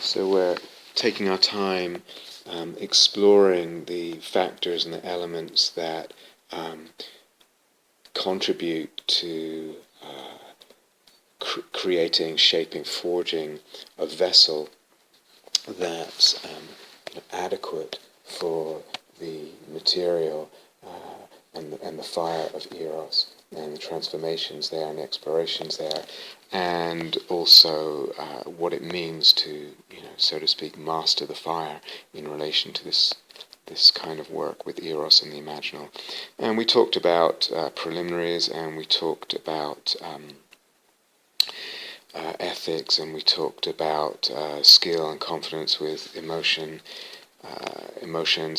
So we're taking our time exploring the factors and the elements that contribute to creating, shaping, forging a vessel that's adequate for the material and the fire of Eros, and the transformations there and the explorations there, and also what it means to, so to speak, master the fire in relation to this kind of work with Eros and the imaginal. And we talked about preliminaries, and we talked about ethics, and we talked about skill and confidence with emotions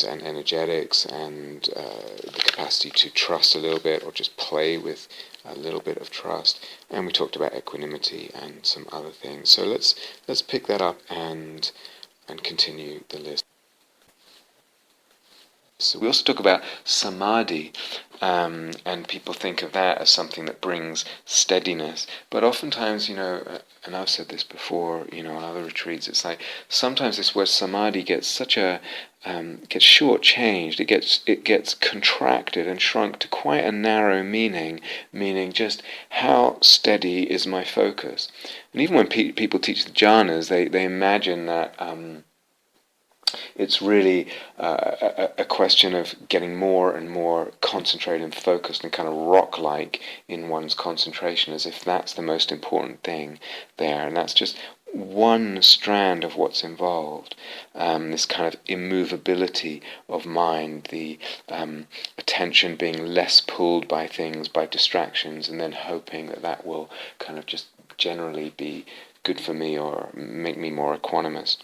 and energetics, and the capacity to trust a little bit, or just play with a little bit of trust. And we talked about equanimity and some other things. So let's pick that up and continue the list. So we also talk about samadhi, and people think of that as something that brings steadiness. But oftentimes, and I've said this before, on other retreats, it's like sometimes this word samadhi gets gets shortchanged. It gets contracted and shrunk to quite a narrow meaning just how steady is my focus. And even when people teach the jhanas, they imagine that it's really a question of getting more and more concentrated and focused and kind of rock-like in one's concentration, as if that's the most important thing there. And that's just one strand of what's involved, this kind of immovability of mind, the attention being less pulled by things, by distractions, and then hoping that will kind of just generally be good for me or make me more equanimous.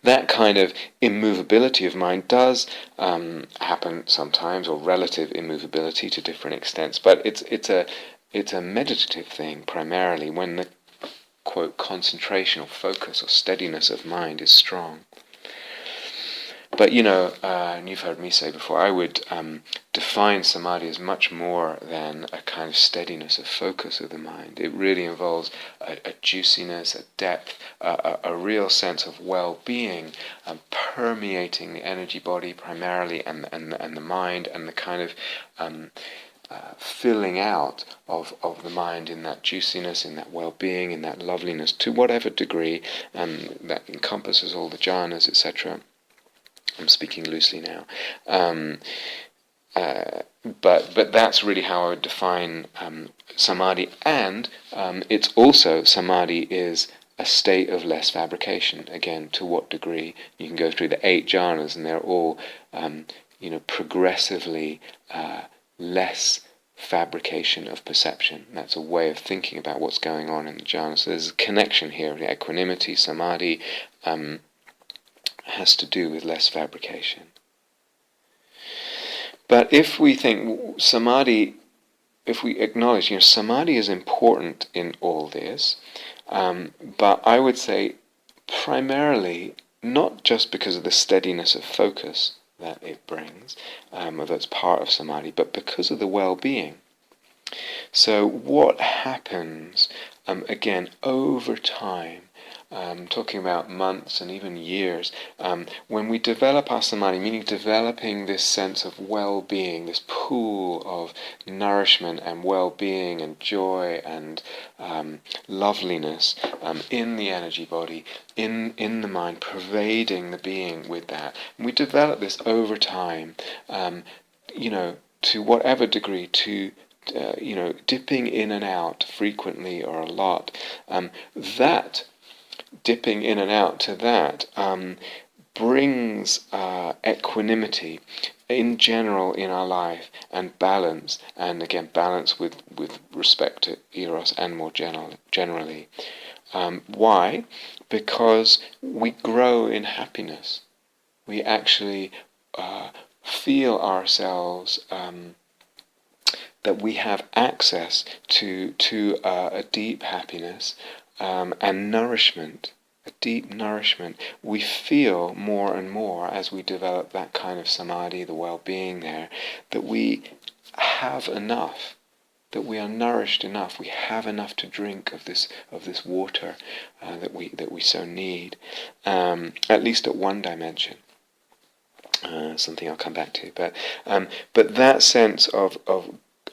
That kind of immovability of mind does happen sometimes, or relative immovability to different extents, but it's a meditative thing primarily, when the quote concentration or focus or steadiness of mind is strong. But and you've heard me say before, I would define samadhi as much more than a kind of steadiness of focus of the mind. It really involves a juiciness, a depth, a real sense of well-being, permeating the energy body primarily, and the mind, and the kind of filling out of the mind in that juiciness, in that well-being, in that loveliness, to whatever degree, that encompasses all the jhanas, etc. I'm speaking loosely now, but that's really how I would define samadhi. And it's also, samadhi is a state of less fabrication. Again, to what degree? You can go through the 8 jhanas, and they're all, progressively less fabrication of perception. That's a way of thinking about what's going on in the jhanas. So there's a connection here. The equanimity, samadhi, has to do with less fabrication. But if we think samadhi, if we acknowledge, samadhi is important in all this, but I would say primarily not just because of the steadiness of focus that it brings, or that's part of samadhi, but because of the well-being. So what happens, again, over time, talking about months and even years, when we develop our samadhi, meaning developing this sense of well-being, this pool of nourishment and well-being and joy and loveliness in the energy body, in the mind, pervading the being with that. And we develop this over time, to whatever degree, to dipping in and out frequently or a lot, that dipping in and out to that brings equanimity in general in our life, and balance, and again balance with respect to Eros and more generally. Why? Because we grow in happiness. We actually feel ourselves that we have access to a deep happiness, and nourishment, a deep nourishment. We feel more and more as we develop that kind of samadhi, the well-being there, that we have enough, that we are nourished enough, we have enough to drink of this water that we so need, at least at one dimension. Something I'll come back to, but that sense of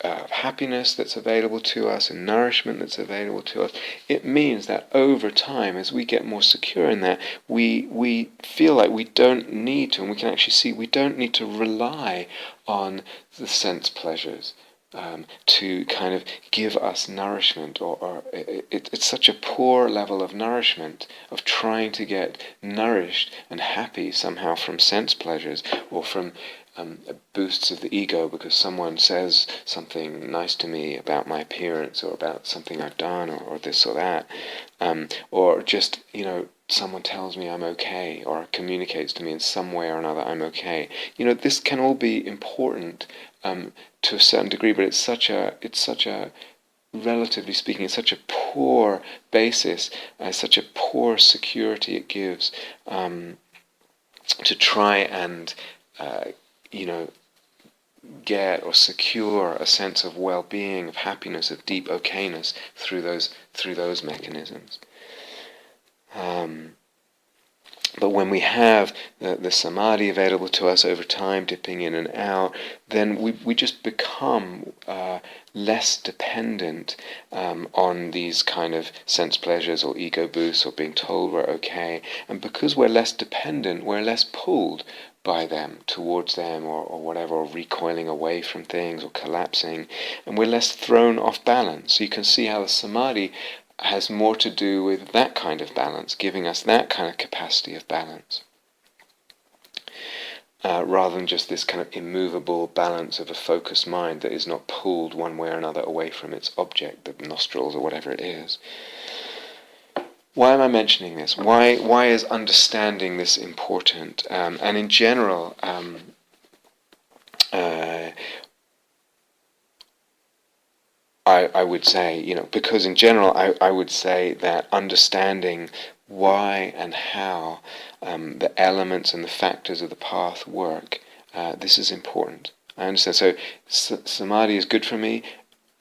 happiness that's available to us and nourishment that's available to us, it means that over time, as we get more secure in that, we feel like we don't need to, and we can actually see we don't need to rely on the sense pleasures to kind of give us nourishment, or it's such a poor level of nourishment, of trying to get nourished and happy somehow from sense pleasures, or from boosts of the ego because someone says something nice to me about my appearance, or about something I've done, or this or that, or just, someone tells me I'm okay, or communicates to me in some way or another I'm okay. This can all be important to a certain degree, but it's such a relatively speaking, it's such a poor basis, such a poor security it gives to try and get or secure a sense of well-being, of happiness, of deep okayness through those mechanisms. But when we have the samadhi available to us over time, dipping in and out, then we just become less dependent on these kind of sense pleasures or ego boosts or being told we're okay. And because we're less dependent, we're less pulled by them, towards them, or whatever, or recoiling away from things, or collapsing, and we're less thrown off balance. So you can see how the samadhi has more to do with that kind of balance, giving us that kind of capacity of balance, rather than just this kind of immovable balance of a focused mind that is not pulled one way or another away from its object, the nostrils or whatever it is. Why am I mentioning this? Why is understanding this important? And in general, I would say, because in general, I would say that understanding why and how the elements and the factors of the path work, this is important. I understand. So samadhi is good for me.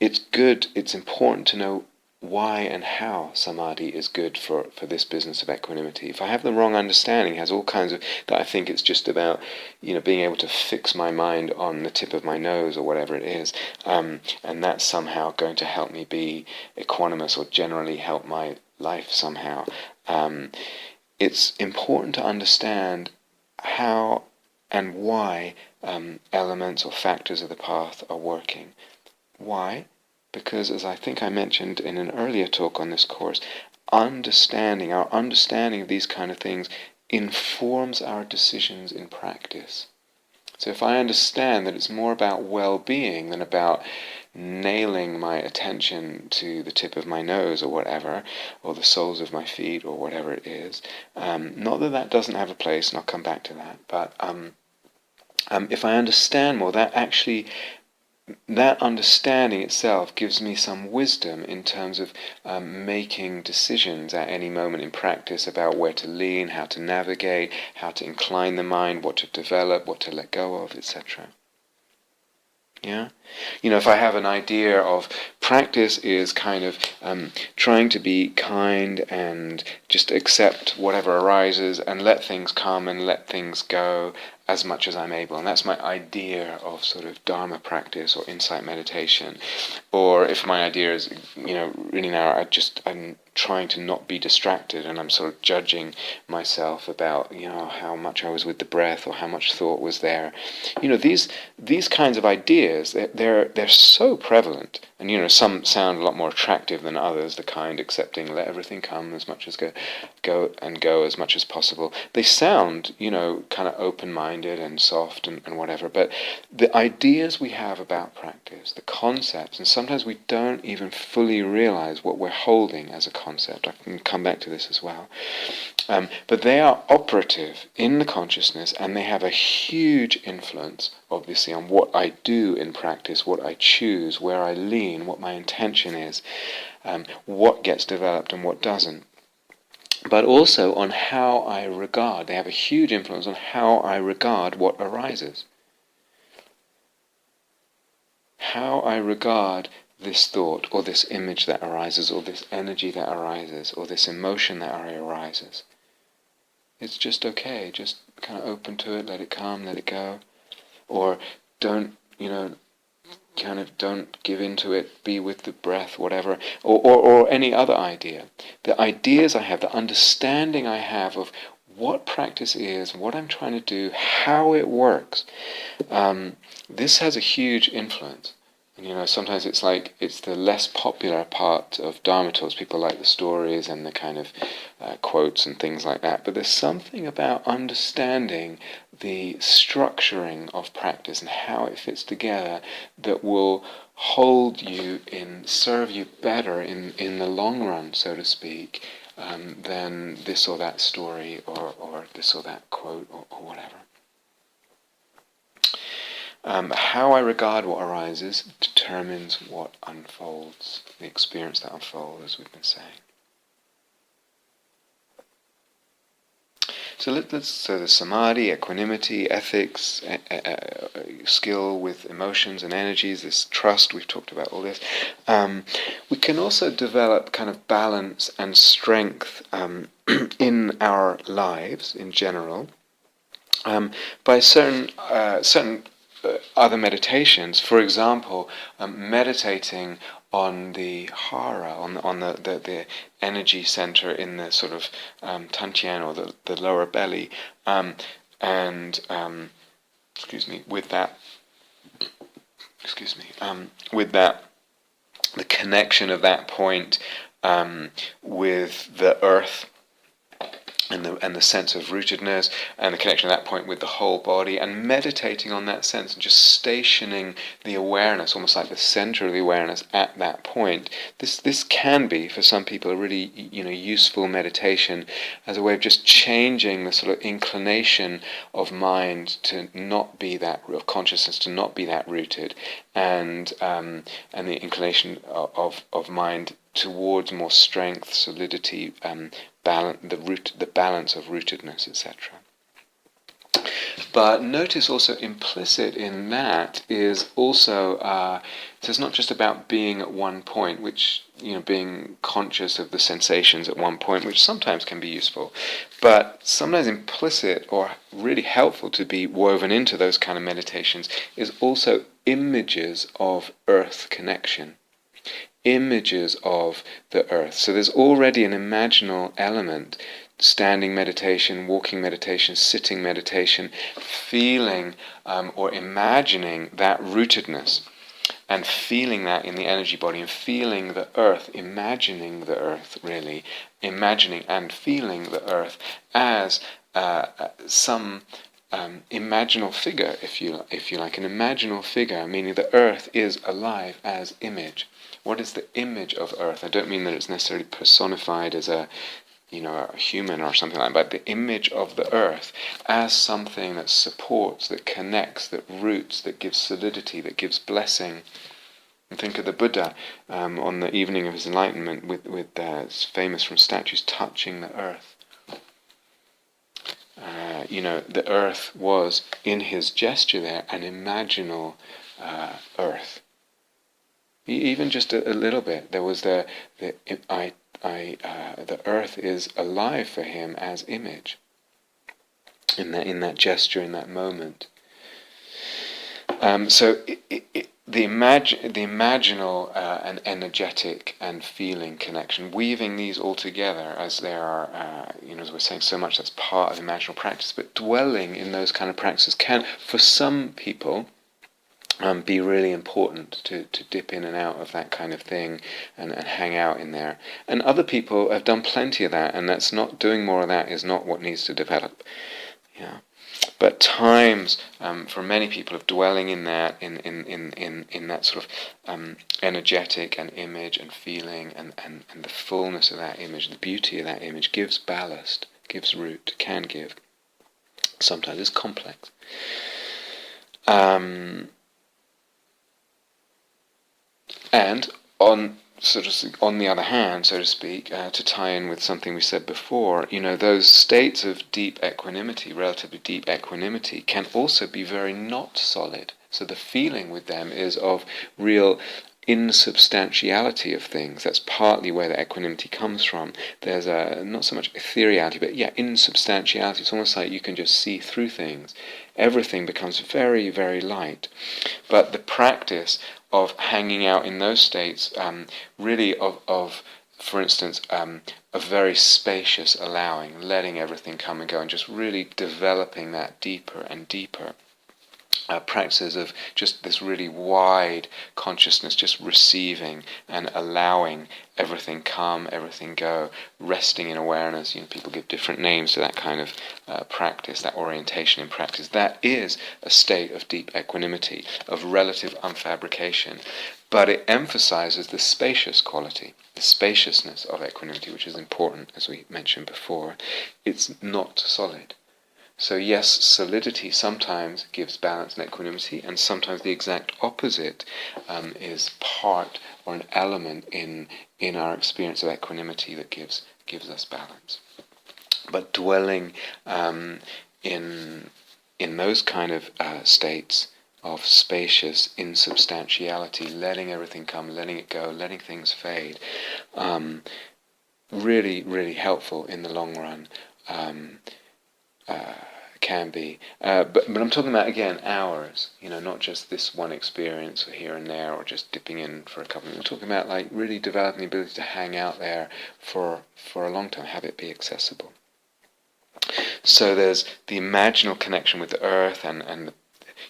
It's good, it's important to know why and how samadhi is good for this business of equanimity. If I have the wrong understanding, it has all kinds of, that I think it's just about, being able to fix my mind on the tip of my nose or whatever it is, and that's somehow going to help me be equanimous or generally help my life somehow. It's important to understand how and why elements or factors of the path are working. Why? Because, as I think I mentioned in an earlier talk on this course, our understanding of these kind of things informs our decisions in practice. So if I understand that it's more about well-being than about nailing my attention to the tip of my nose or whatever, or the soles of my feet or whatever it is, not that doesn't have a place, and I'll come back to that, but if I understand more, that understanding itself gives me some wisdom in terms of making decisions at any moment in practice about where to lean, how to navigate, how to incline the mind, what to develop, what to let go of, etc. Yeah? If I have an idea of practice is kind of trying to be kind and just accept whatever arises and let things come and let things go as much as I'm able, and that's my idea of sort of Dharma practice or insight meditation. Or if my idea is, really narrow, I'm trying to not be distracted, and I'm sort of judging myself about, how much I was with the breath or how much thought was there. These kinds of ideas, they're so prevalent, and some sound a lot more attractive than others. The kind accepting, let everything come as much as go as much as possible. They sound, kind of open-minded and soft and whatever, but the ideas we have about practice, the concepts, and sometimes we don't even fully realize what we're holding as a concept. I can come back to this as well. But they are operative in the consciousness, and they have a huge influence, obviously, on what I do in practice, what I choose, where I lean, what my intention is, what gets developed and what doesn't. But also on how I regard. They have a huge influence on how I regard what arises. How I regard this thought, or this image that arises, or this energy that arises, or this emotion that arises. It's just okay, just kind of open to it, let it come, let it go. Or don't, kind of don't give into it, be with the breath, whatever, or any other idea. The ideas I have, the understanding I have of what practice is, what I'm trying to do, how it works, this has a huge influence. And sometimes it's the less popular part of Dharma talks. People like the stories and the kind of quotes and things like that. But there's something about understanding the structuring of practice and how it fits together that will serve you better in the long run, so to speak, than this or that story or this or that quote or whatever. How I regard what arises determines what unfolds, the experience that unfolds, as we've been saying. So there's samadhi, equanimity, ethics, skill with emotions and energies, this trust, we've talked about all this. We can also develop kind of balance and strength in our lives in general by certain other meditations. For example, meditating on the hara, on the energy center in the sort of tantian, or the lower belly, with that, the connection of that point with the earth, and the sense of rootedness, and the connection of that point with the whole body, and meditating on that sense, and just stationing the awareness, almost like the center of the awareness at that point. This can be, for some people, a really useful meditation as a way of just changing the sort of inclination of mind to not be that, of consciousness to not be that rooted, and the inclination of mind towards more strength, solidity, the balance of rootedness, etc. But notice also implicit in that is also so it's not just about being at one point, which being conscious of the sensations at one point, which sometimes can be useful, but sometimes implicit or really helpful to be woven into those kind of meditations is also images of earth connection. Images of the earth. So there's already an imaginal element, standing meditation, walking meditation, sitting meditation, feeling or imagining that rootedness, and feeling that in the energy body, and feeling the earth, imagining the earth, really, imagining and feeling the earth as some imaginal figure, if you like, an imaginal figure, meaning the earth is alive as image. What is the image of earth? I don't mean that it's necessarily personified as a human or something like that, but the image of the earth as something that supports, that connects, that roots, that gives solidity, that gives blessing. And think of the Buddha on the evening of his enlightenment with it's famous from statues, touching the earth. The earth was, in his gesture there, an imaginal earth. Even just a little bit, there was the earth is alive for him as image. In that gesture, in that moment. So the imaginal and energetic and feeling connection, weaving these all together as they are, as we're saying, so much that's part of imaginal practice. But dwelling in those kind of practices can, for some people, be really important to dip in and out of that kind of thing and hang out in there. And other people have done plenty of that, and that's not doing more of that is not what needs to develop. But times for many people of dwelling in that in that sort of energetic and image and feeling and the fullness of that image, the beauty of that image gives ballast, gives root, can give. Sometimes it's complex. And on the other hand, so to speak, to tie in with something we said before, those states of deep equanimity, relatively deep equanimity, can also be very not solid. So the feeling with them is of real insubstantiality of things. That's partly where the equanimity comes from. There's a not so much ethereality, but insubstantiality. It's almost like you can just see through things. Everything becomes very, very light. But the practice of hanging out in those states, really of for instance, a very spacious allowing, letting everything come and go, and just really developing that deeper and deeper. Practices of just this really wide consciousness, just receiving and allowing everything come, everything go, resting in awareness. People give different names to that kind of practice, that orientation in practice. That is a state of deep equanimity, of relative unfabrication, but it emphasizes the spacious quality, the spaciousness of equanimity, which is important, as we mentioned before. It's not solid. So yes, solidity sometimes gives balance and equanimity, and sometimes the exact opposite is part or an element in our experience of equanimity that gives us balance. But dwelling in those kind of states of spacious insubstantiality, letting everything come, letting it go, letting things fade, really, really helpful in the long run. Can be, but I'm talking about, again, hours, not just this one experience or here and there, or just dipping in for a couple of minutes. We're talking about like really developing the ability to hang out there for a long time, have it be accessible. So there's the imaginal connection with the earth and the,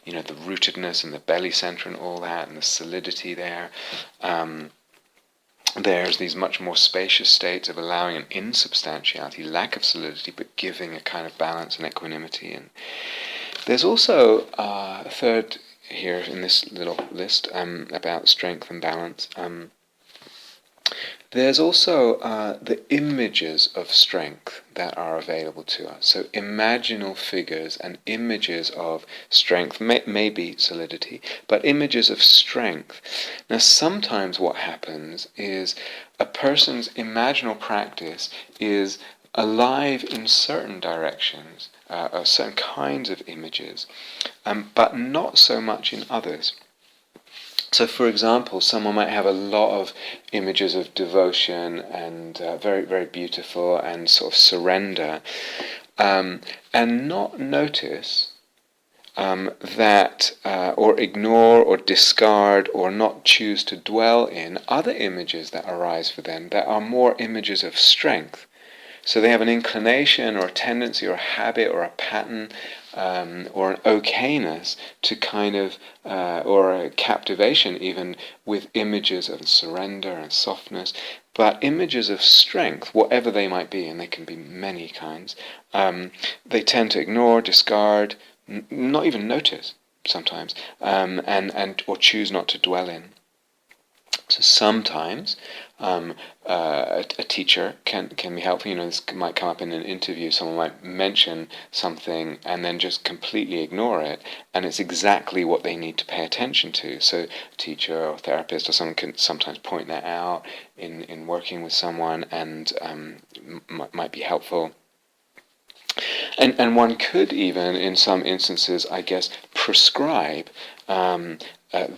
the rootedness and the belly center and all that, and the solidity there. There's these much more spacious states of allowing an insubstantiality, lack of solidity, but giving a kind of balance and equanimity. And there's also a third here in this little list about strength and balance. There's also the images of strength that are available to us. So imaginal figures and images of strength, maybe solidity, but images of strength. Now sometimes what happens is a person's imaginal practice is alive in certain directions, certain kinds of images, but not so much in others. So, for example, someone might have a lot of images of devotion and very, very beautiful and sort of surrender, and not notice that, or ignore or discard or not choose to dwell in other images that arise for them that are more images of strength. So they have an inclination or a tendency or a habit or a pattern or an okayness to kind of, or a captivation even, with images of surrender and softness, but images of strength, whatever they might be, and they can be many kinds, they tend to ignore, discard, not even notice sometimes, and or choose not to dwell in. So sometimes a teacher can be helpful. This might come up in an interview. Someone might mention something and then just completely ignore it, and it's exactly what they need to pay attention to. So a teacher or therapist or someone can sometimes point that out in working with someone, and might be helpful. And one could even, in some instances, I guess, prescribe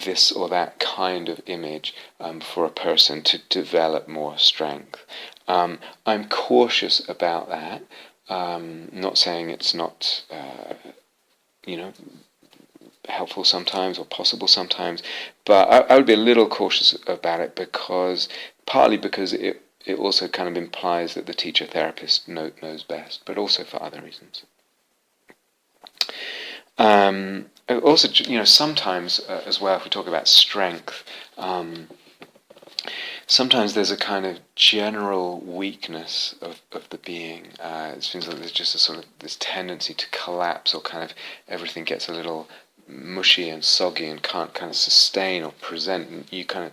this or that kind of image for a person to develop more strength. I'm cautious about that. Not saying it's not, helpful sometimes or possible sometimes, but I would be a little cautious about it, partly because it also kind of implies that the teacher-therapist knows best, but also for other reasons. Also, sometimes as well, if we talk about strength, sometimes there's a kind of general weakness of the being. It seems like there's just a sort of this tendency to collapse, or kind of everything gets a little mushy and soggy and can't kind of sustain or present, and you kind of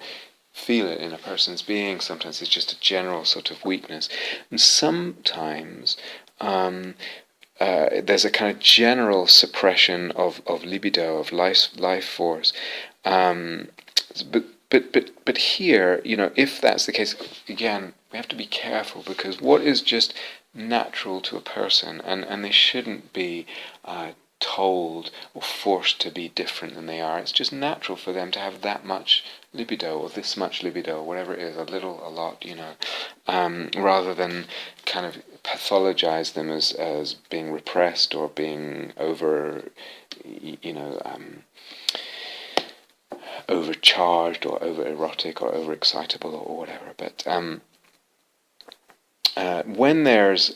feel it in a person's being. Sometimes it's just a general sort of weakness, and sometimes there's a kind of general suppression of libido, of life force. But here, if that's the case, again, we have to be careful, because what is just natural to a person, and they shouldn't be told or forced to be different than they are. It's just natural for them to have that much libido or this much libido, or whatever it is, a little, a lot, rather than kind of pathologize them as being repressed or being overcharged or over erotic or over excitable or whatever. But when there's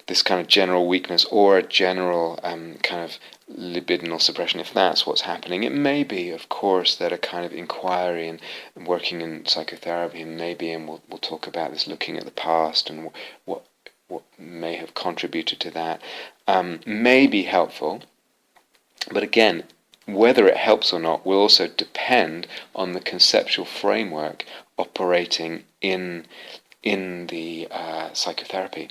this kind of general weakness or a general kind of libidinal suppression, if that's what's happening, it may be, of course, that a kind of inquiry and working in psychotherapy, and maybe, and we'll talk about this, looking at the past and what may have contributed to that, may be helpful. But again, whether it helps or not will also depend on the conceptual framework operating in the psychotherapy.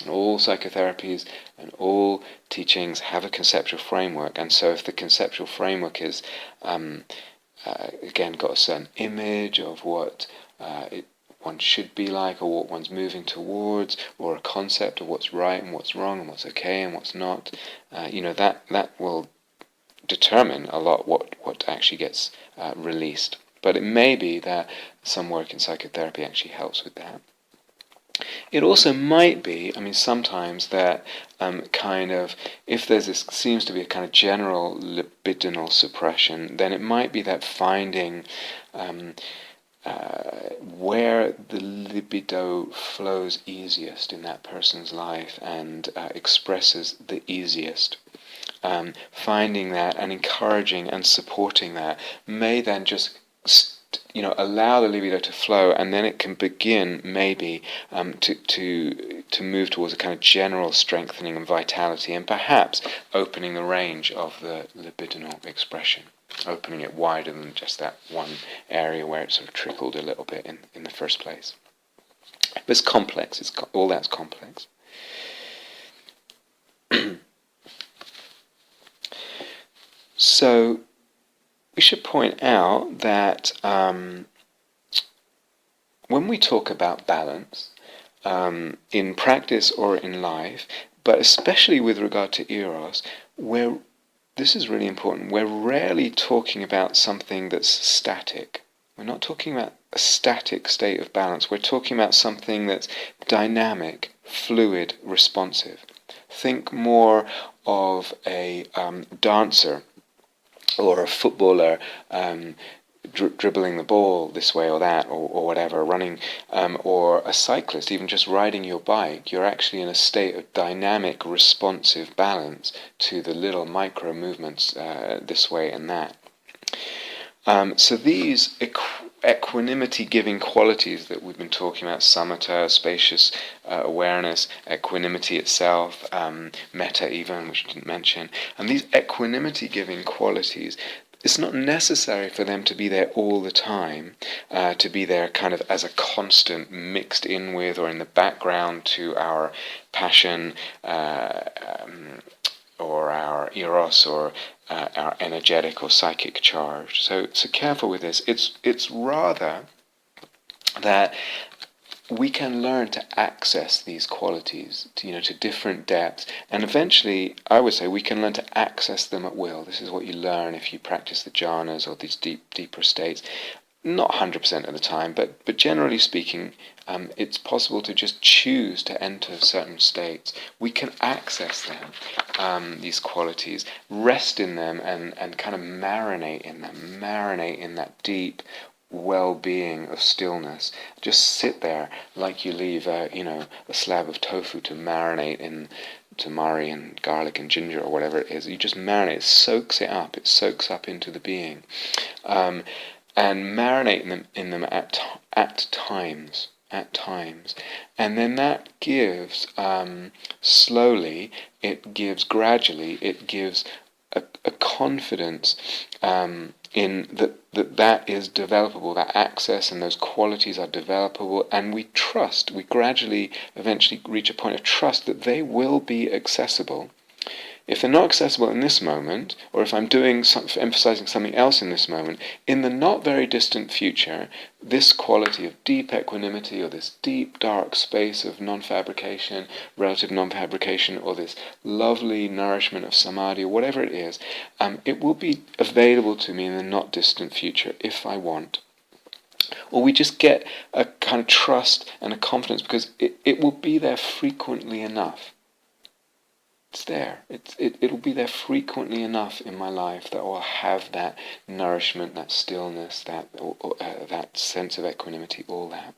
And all psychotherapies and all teachings have a conceptual framework, and so if the conceptual framework is again got a certain image of what one should be like, or what one's moving towards, or a concept of what's right and what's wrong and what's okay and what's not, that will determine a lot what actually gets released. But it may be that some work in psychotherapy actually helps with that. It also might be, sometimes that kind of, if there's this, seems to be a kind of general libidinal suppression, then it might be that finding where the libido flows easiest in that person's life and expresses the easiest. Finding that and encouraging and supporting that may then just allow the libido to flow, and then it can begin maybe to move towards a kind of general strengthening and vitality, and perhaps opening the range of the libidinal expression, opening it wider than just that one area where it sort of trickled a little bit in the first place. But it's complex. All that's complex. So we should point out that when we talk about balance, in practice or in life, but especially with regard to Eros, this is really important, we're rarely talking about something that's static. We're not talking about a static state of balance. We're talking about something that's dynamic, fluid, responsive. Think more of a dancer or a footballer dribbling the ball this way or that, or whatever, running, or a cyclist, even just riding your bike. You're actually in a state of dynamic, responsive balance to the little micro movements this way and that. So these equanimity-giving qualities that we've been talking about, samatha, spacious awareness, equanimity itself, metta even, which I didn't mention, and these equanimity-giving qualities, it's not necessary for them to be there all the time, to be there kind of as a constant, mixed in with or in the background to our passion, or our eros, or our energetic or psychic charge. So careful with this. It's rather that we can learn to access these qualities to different depths, and eventually I would say we can learn to access them at will. This is what you learn if you practice the jhanas or these deeper states. Not 100% of the time, but generally speaking, it's possible to just choose to enter certain states. We can access them, these qualities, rest in them, and kind of marinate in them, marinate in that deep well-being of stillness. Just sit there like you leave a slab of tofu to marinate in tamari and garlic and ginger or whatever it is. You just marinate. It soaks it up. It soaks up into the being. And marinate in them at times, and then that gives slowly. It gives gradually. It gives a confidence in that is developable. That access and those qualities are developable, and we trust. We gradually, eventually reach a point of trust that they will be accessible. If they're not accessible in this moment, or if I'm emphasizing something else in this moment, in the not very distant future, this quality of deep equanimity, or this deep dark space of non-fabrication, relative non-fabrication, or this lovely nourishment of samadhi, or whatever it is, it will be available to me in the not distant future if I want. Or we just get a kind of trust and a confidence because it will be there frequently enough. It's there. It'll be there frequently enough in my life that I'll have that nourishment, that stillness, that sense of equanimity, all that.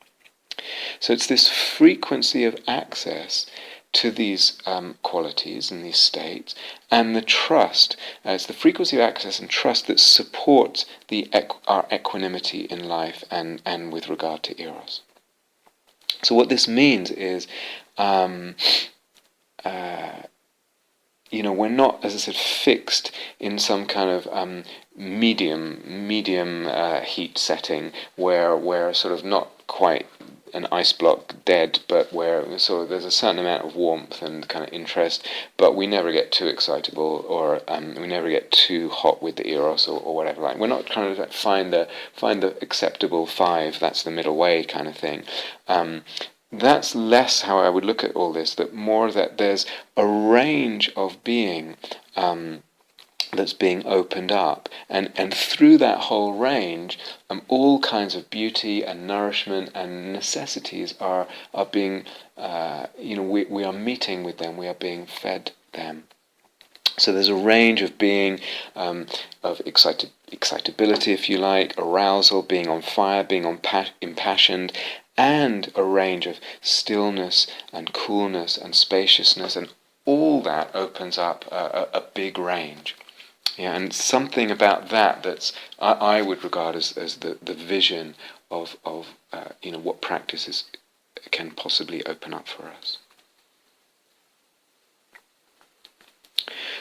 So it's this frequency of access to these qualities and these states, and the trust. It's the frequency of access and trust that supports our equanimity in life and with regard to Eros. So what this means is, we're not, as I said, fixed in some kind of medium heat setting where we're sort of not quite an ice block dead, but where sort of there's a certain amount of warmth and kind of interest, but we never get too excitable, or we never get too hot with the Eros or whatever. Like, we're not trying to find the acceptable 5. That's the middle way kind of thing. That's less how I would look at all this. That more that there's a range of being that's being opened up, and through that whole range, all kinds of beauty and nourishment and necessities are being, we are meeting with them, we are being fed them. So there's a range of being, of excitability, if you like, arousal, being on fire, being impassioned, and a range of stillness and coolness and spaciousness, and all that opens up a big range. Yeah, and something about that's I would regard as the vision of what practices can possibly open up for us.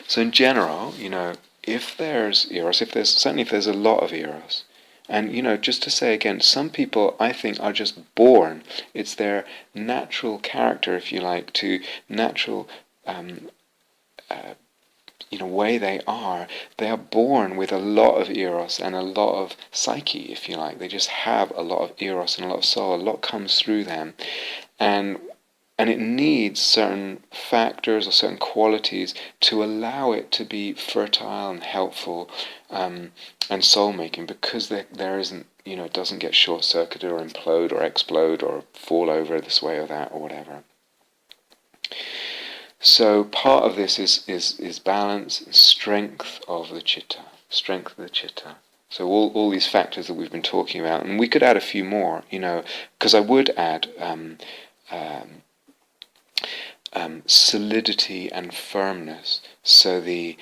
So in general, if there's Eros, if there's a lot of Eros, and just to say again, some people I think are just born. It's their natural character, if you like, to natural way they are. They are born with a lot of Eros and a lot of psyche, if you like. They just have a lot of Eros and a lot of soul. A lot comes through them, and it needs certain factors or certain qualities to allow it to be fertile and helpful and soul-making, because there isn't, it doesn't get short-circuited or implode or explode or fall over this way or that or whatever. So part of this is balance and strength of the chitta. So all these factors that we've been talking about, and we could add a few more, because I would add solidity and firmness. So the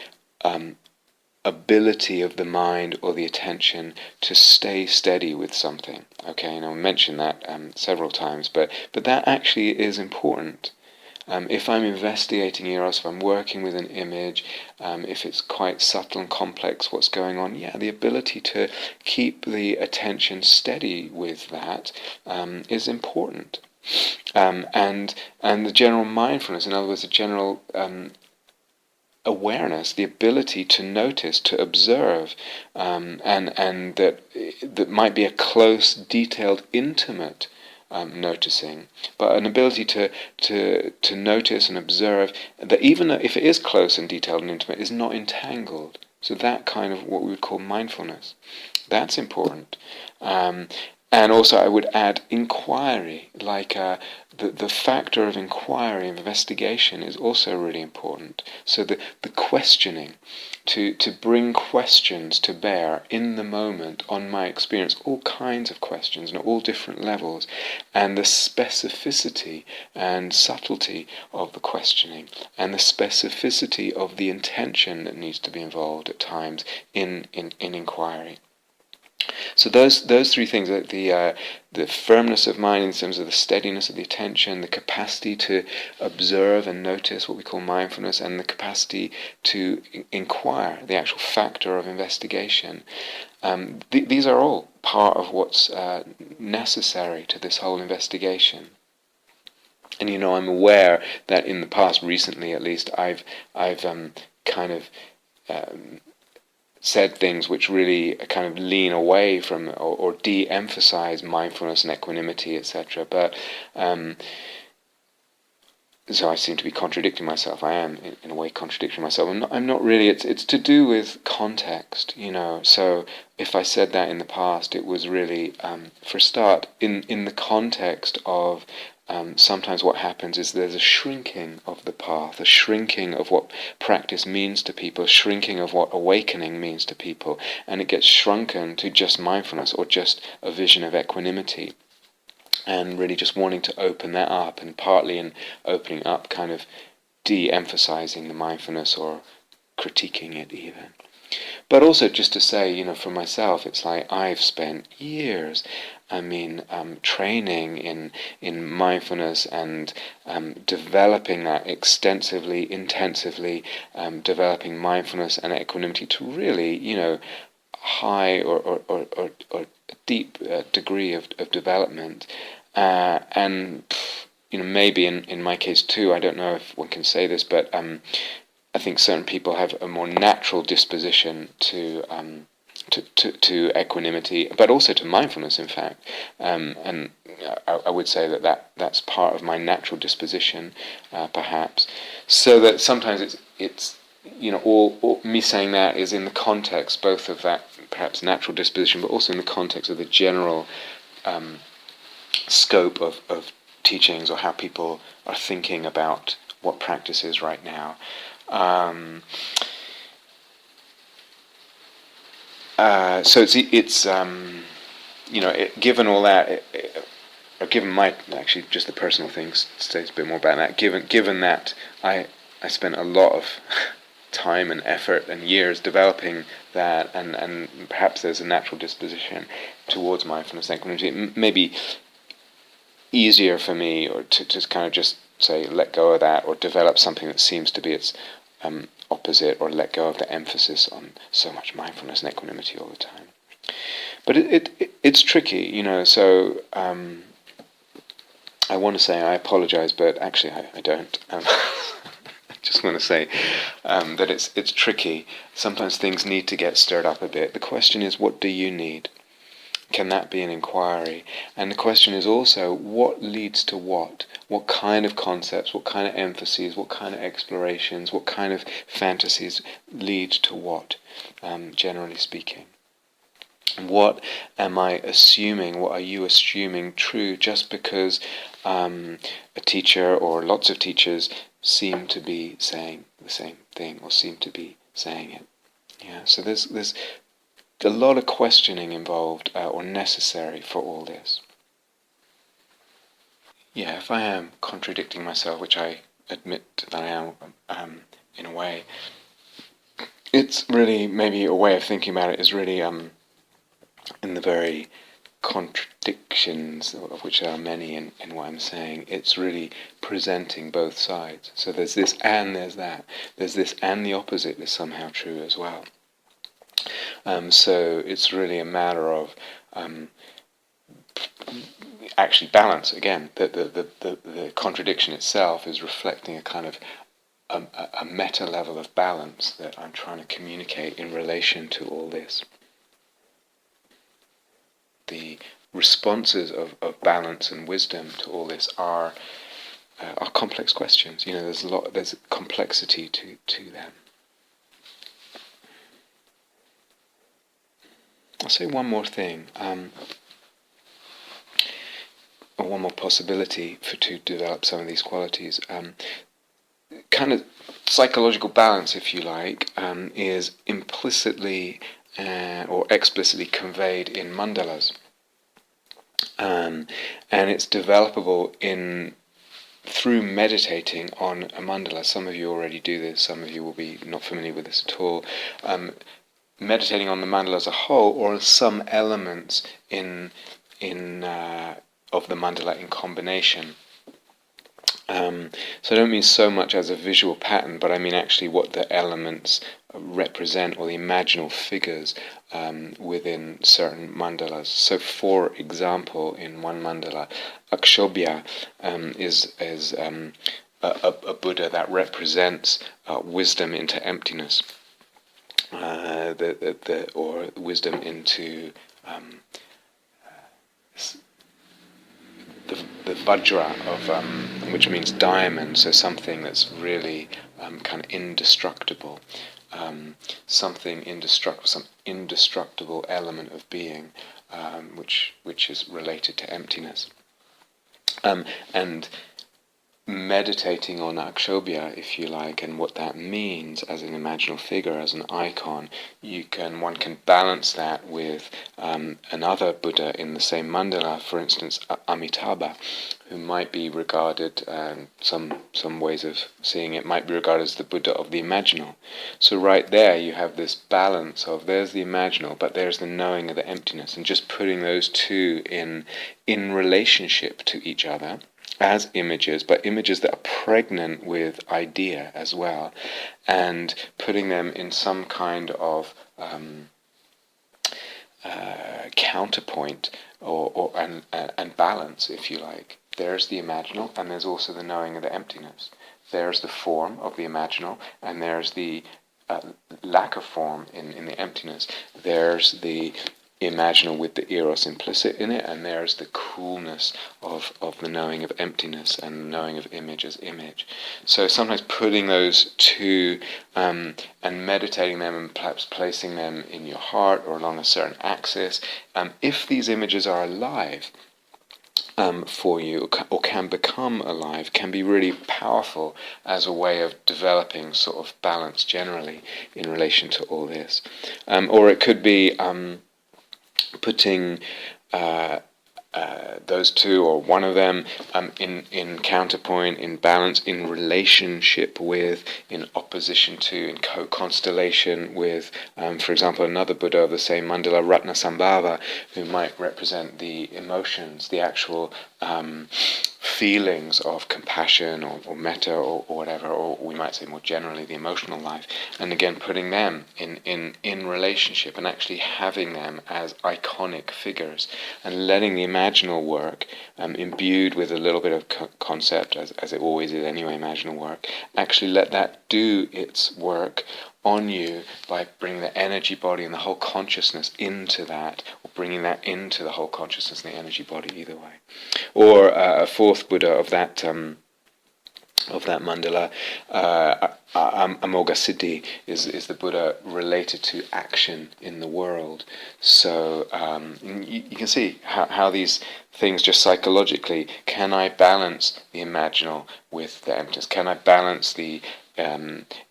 ability of the mind or the attention to stay steady with something. Okay, and I'll mention that several times, but that actually is important. If I'm investigating Eros, if I'm working with an image, if it's quite subtle and complex what's going on, the ability to keep the attention steady with that is important. And the general mindfulness, in other words, the general awareness, the ability to notice, to observe, and that might be a close, detailed, intimate noticing, but an ability to notice and observe that even if it is close and detailed and intimate, is not entangled. So that kind of what we would call mindfulness, that's important. And also I would add inquiry, like the factor of inquiry, investigation is also really important. So the questioning, to bring questions to bear in the moment on my experience, all kinds of questions and all different levels, and the specificity and subtlety of the questioning, and the specificity of the intention that needs to be involved at times in inquiry. So those 3 things, the firmness of mind in terms of the steadiness of the attention, the capacity to observe and notice, what we call mindfulness, and the capacity to inquire, the actual factor of investigation. These are all part of what's necessary to this whole investigation. And I'm aware that in the past, recently at least, I've kind of said things which really kind of lean away from or de-emphasize mindfulness and equanimity, etc. But so I seem to be contradicting myself. I am, in a way, contradicting myself. I'm not really. It's to do with context, So if I said that in the past, it was really, for a start, in the context of sometimes what happens is there's a shrinking of the path, a shrinking of what practice means to people, a shrinking of what awakening means to people, and it gets shrunken to just mindfulness or just a vision of equanimity. And really just wanting to open that up, and partly in opening up kind of de-emphasizing the mindfulness or critiquing it even. But also just to say, for myself, it's like I've spent years, training in mindfulness and developing that extensively, intensively, developing mindfulness and equanimity to really, high or deep degree of development, and maybe in my case too, I don't know if one can say this, but I think certain people have a more natural disposition to equanimity, but also to mindfulness, in fact, and I would say that's part of my natural disposition, perhaps, so that sometimes it's all me saying that is in the context both of that perhaps natural disposition, but also in the context of the general scope of teachings or how people are thinking about what practice is right now. So it's given all that, or given my actually just the personal things states a bit more about that. Given that I spent a lot of time and effort and years developing that, and perhaps there's a natural disposition towards mindfulness and equanimity. It may be easier for me or to kind of just say let go of that, or develop something that seems to be its opposite, or let go of the emphasis on so much mindfulness and equanimity all the time. But it's tricky, so I want to say I apologize, but actually I don't. I just want to say that it's tricky. Sometimes things need to get stirred up a bit. The question is, what do you need? Can that be an inquiry? And the question is also, what leads to what? What kind of concepts, what kind of emphases, what kind of explorations, what kind of fantasies lead to what, generally speaking? What am I assuming, what are you assuming true just because a teacher or lots of teachers seem to be saying the same thing or seem to be saying it? Yeah, so there's a lot of questioning involved or necessary for all this. Yeah, if I am contradicting myself, which I admit that I am in a way, it's really maybe a way of thinking about it is really in the very contradictions, of which there are many in what I'm saying, it's really presenting both sides. So there's this and there's that. There's this and the opposite is somehow true as well. So it's really a matter of actually balance. Again, the contradiction itself is reflecting a kind of a meta level of balance that I'm trying to communicate in relation to all this. The responses of balance and wisdom to all this are complex questions. There's complexity to them. I'll say one more thing, or one more possibility to develop some of these qualities. Kind of psychological balance, if you like, is implicitly or explicitly conveyed in mandalas, and it's developable through meditating on a mandala. Some of you already do this. Some of you will be not familiar with this at all. Meditating on the mandala as a whole, or some elements of the mandala in combination. So I don't mean so much as a visual pattern, but I mean actually what the elements represent, or the imaginal figures within certain mandalas. So, for example, in one mandala, Akshobhya is a Buddha that represents wisdom into emptiness, or wisdom into the vajra of which means diamond, so something that's really kind of indestructible, something indestructible, some indestructible element of being, which is related to emptiness, and meditating on Akshobhya, if you like, and what that means as an imaginal figure, as an icon, one can balance that with another Buddha in the same mandala, for instance, Amitabha, who might be regarded, some ways of seeing it, might be regarded as the Buddha of the imaginal. So right there you have this balance of there's the imaginal, but there's the knowing of the emptiness, and just putting those two in relationship to each other as images, but images that are pregnant with idea as well, and putting them in some kind of counterpoint and balance, if you like. There's the imaginal, and there's also the knowing of the emptiness. There's the form of the imaginal, and there's the lack of form in the emptiness. There's the imaginal with the eros implicit in it, and there's the coolness of the knowing of emptiness and knowing of image as image. So sometimes putting those two and meditating them, and perhaps placing them in your heart or along a certain axis, if these images are alive for you, or can become alive, can be really powerful as a way of developing sort of balance generally in relation to all this. Or it could be putting those two, or one of them, in counterpoint, in balance, in relationship with, in opposition to, in co-constellation with, for example, another Buddha of the same mandala, Ratnasambhava, who might represent the emotions, the actual feelings of compassion or metta or whatever, or we might say more generally the emotional life, and again putting them in relationship and actually having them as iconic figures, and letting the imaginal work, imbued with a little bit of concept, as it always is anyway, imaginal work, actually let that do its work on you by bringing the energy body and the whole consciousness into that, or bringing that into the whole consciousness and the energy body, either way. Or a fourth Buddha of that mandala, Amoghasiddhi, is the Buddha related to action in the world. So you can see how these things just psychologically, can I balance the imaginal with the emptiness? Can I balance the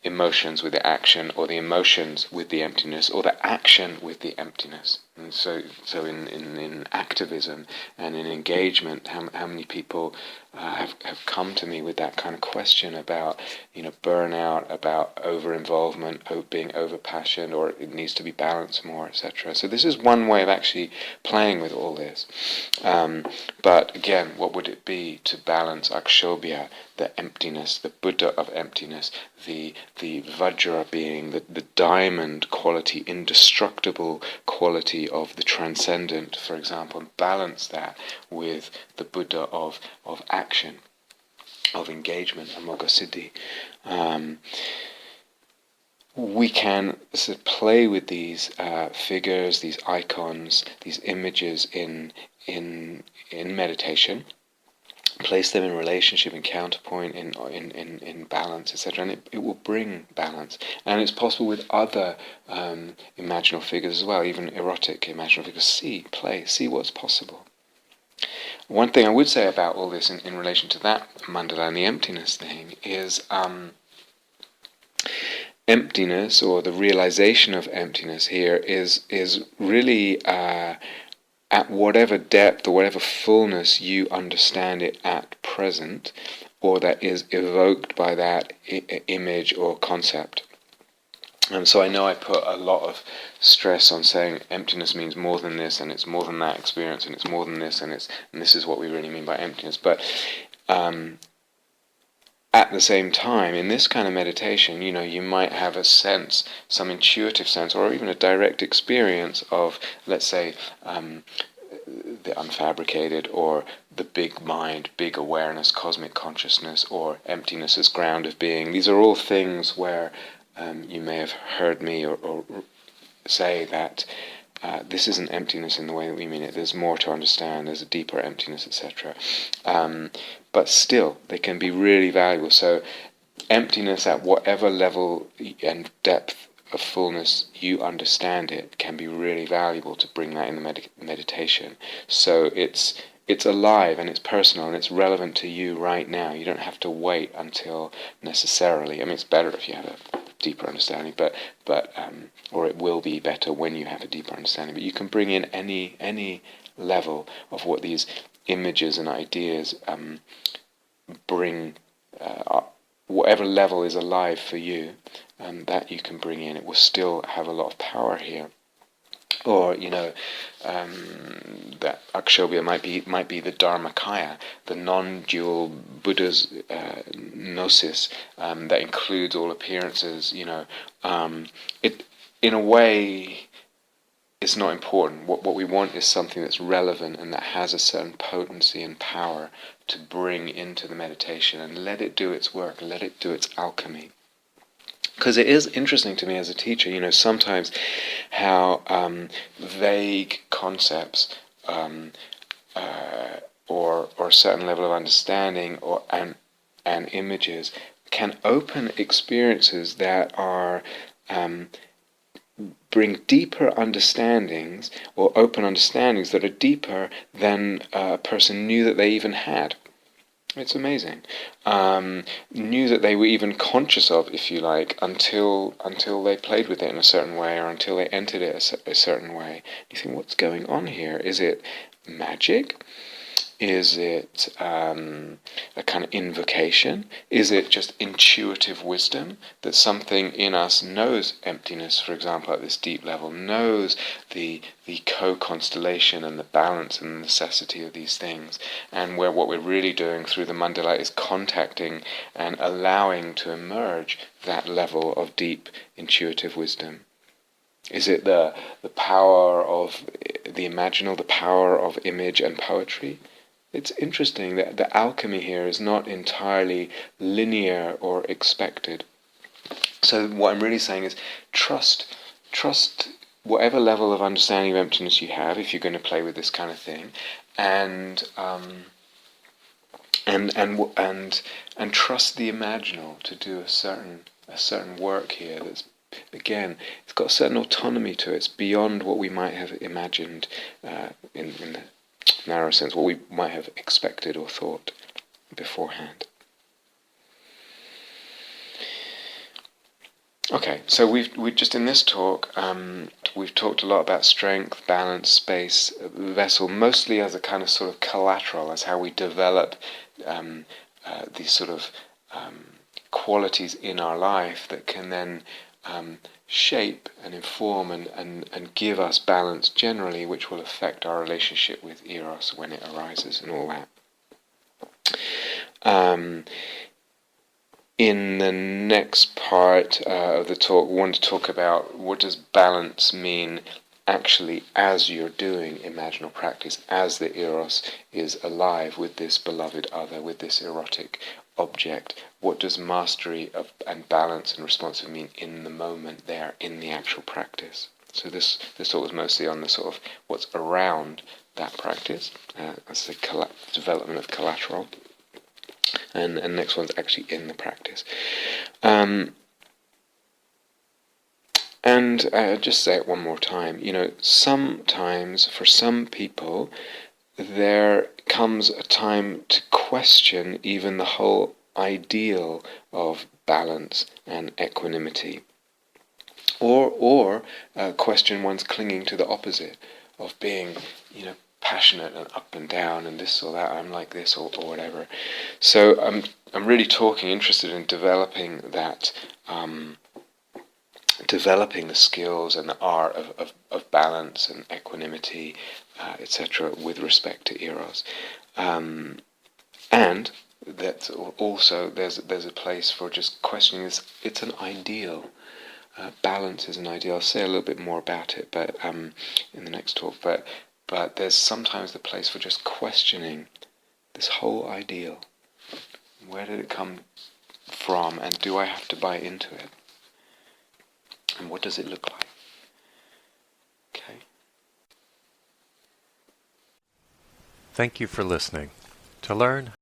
emotions with the action, or the emotions with the emptiness, or the action with the emptiness? And so in activism and in engagement, how many people have come to me with that kind of question about, burnout, about over-involvement, being over-passionate, or it needs to be balanced more, etc. So this is one way of actually playing with all this. But again, what would it be to balance Akshobhya, the emptiness, the Buddha of emptiness, the vajra being, the diamond quality, indestructible quality of the transcendent, for example, and balance that with the Buddha of action, of engagement, Amoghasiddhi. We can sort of play with these figures, these icons, these images in meditation, place them in relationship, in counterpoint, in balance, etc., and it will bring balance. And it's possible with other imaginal figures as well, even erotic imaginal figures. See what's possible. One thing I would say about all this in relation to that mandala and the emptiness thing is emptiness, or the realization of emptiness here, is really at whatever depth or whatever fullness you understand it at present, or that is evoked by that image or concept. And so I know I put a lot of stress on saying emptiness means more than this, and it's more than that experience, and it's more than this, and this is what we really mean by emptiness. But at the same time, in this kind of meditation, you might have a sense, some intuitive sense, or even a direct experience of, let's say, the unfabricated, or the big mind, big awareness, cosmic consciousness, or emptiness as ground of being. These are all things where you may have heard me or say that this isn't emptiness in the way that we mean it. There's more to understand. There's a deeper emptiness, etc. But still, they can be really valuable. So emptiness at whatever level and depth of fullness you understand it can be really valuable to bring that in the meditation. So it's alive and it's personal and it's relevant to you right now. You don't have to wait until necessarily. I mean, it's better if you have a deeper understanding, but or it will be better when you have a deeper understanding. But you can bring in any level of what these images and ideas bring. Whatever level is alive for you, that you can bring in. It will still have a lot of power here. Or, that Akshobhya might be the Dharmakaya, the non-dual Buddha's gnosis that includes all appearances. It in a way, it's not important. What we want is something that's relevant and that has a certain potency and power to bring into the meditation, and let it do its work, let it do its alchemy. Because it is interesting to me as a teacher, sometimes how vague concepts or a certain level of understanding and images can open experiences that are bring deeper understandings, or open understandings that are deeper than a person knew that they even had. It's amazing. Knew that they were even conscious of, if you like, until they played with it in a certain way, or until they entered it a certain way. You think, what's going on here? Is it magic? Is it a kind of invocation? Is it just intuitive wisdom that something in us knows emptiness, for example, at this deep level, knows the co-constellation and the balance and the necessity of these things, and where what we're really doing through the mandala is contacting and allowing to emerge that level of deep intuitive wisdom? Is it the power of the imaginal, the power of image and poetry? It's interesting that the alchemy here is not entirely linear or expected. So what I'm really saying is trust whatever level of understanding of emptiness you have, if you're going to play with this kind of thing, and trust the imaginal to do a certain work here that's, again, it's got a certain autonomy to it. It's beyond what we might have imagined in the narrow sense, what we might have expected or thought beforehand. Okay, so we've just in this talk we've talked a lot about strength, balance, space, vessel, mostly as a kind of sort of collateral, as how we develop these sort of qualities in our life that can then shape and inform and give us balance generally, which will affect our relationship with Eros when it arises and all that. In the next part of the talk, we want to talk about what does balance mean actually as you're doing imaginal practice, as the Eros is alive with this beloved other, with this erotic object. What does mastery and balance and responsive mean in the moment there, in the actual practice? So this talk was mostly on the sort of what's around that practice, as the development of collateral. And next one's actually in the practice. And just say it one more time. Sometimes for some people there comes a time to question even the whole ideal of balance and equanimity, or question one's clinging to the opposite of being, passionate and up and down and this or that. I'm like this or whatever. So I'm really interested in developing that. Developing the skills and the art of balance and equanimity, etc., with respect to Eros, and that also there's a place for just questioning this. It's an ideal. Balance is an ideal. I'll say a little bit more about it, but in the next talk. But But there's sometimes the place for just questioning this whole ideal. Where did it come from, and do I have to buy into it? And what does it look like? Okay. Thank you for listening. To learn